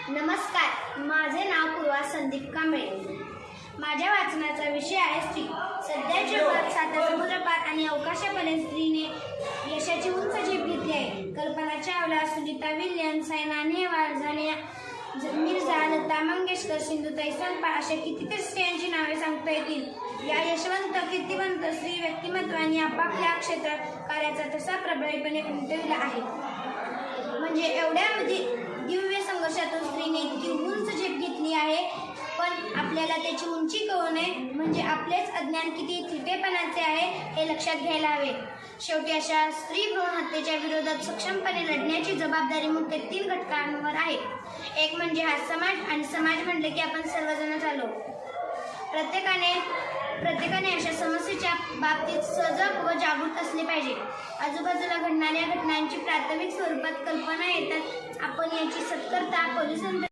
नमस्कार, माझे नाव पूर्वा संदीप कांबळे. माझ्या वाचनाचा विषय आहे स्त्री. सध्याच्या युगात साता समुद्रपार आणि अवकाशापर्यंत स्त्रीने यशाची उंच झेप घेतली आहे. कल्पना चावला, सुनीता विल्यम्स, सायना नेहवाल, सानिया मिर्झा, लता मंगेशकर, सिंधुताई सनपाल अशा कितीतरी स्त्रियांची नावे सांगता येतील. या यशवंत कीर्तिवंत स्त्री व्यक्तिमत्वांनी आपापल्या क्षेत्रात कार्याचा ठसा प्रभावीपणे उमटविला आहे. म्हणजे एवढ्या दिव्य संघर्षातून स्त्रीने इतकी उंच झेप घेतली आहे, पण आपल्याला त्याची उंची कळू नये म्हणजे आपलेच अज्ञान किती थिटेपणाचे आहे हे लक्षात घ्यायला हवे. शेवटी अशा स्त्री भ्रूण हत्येच्या विरोधात सक्षमपणे लढण्याची जबाबदारी मुख्य 3 घटकांवर आहे. एक म्हणजे हा समाज, आणि समाज म्हटले की आपण सर्वजण झालो. प्रत्येकाने अशा समस्येच्या बाबतीत सजग व जागृत असले पाहिजे. आजूबाजूला घडणाऱ्या घटनांची प्राथमिक स्वरूपात कल्पना येतात आपण याची सत्करता पोलिसांपर्यंत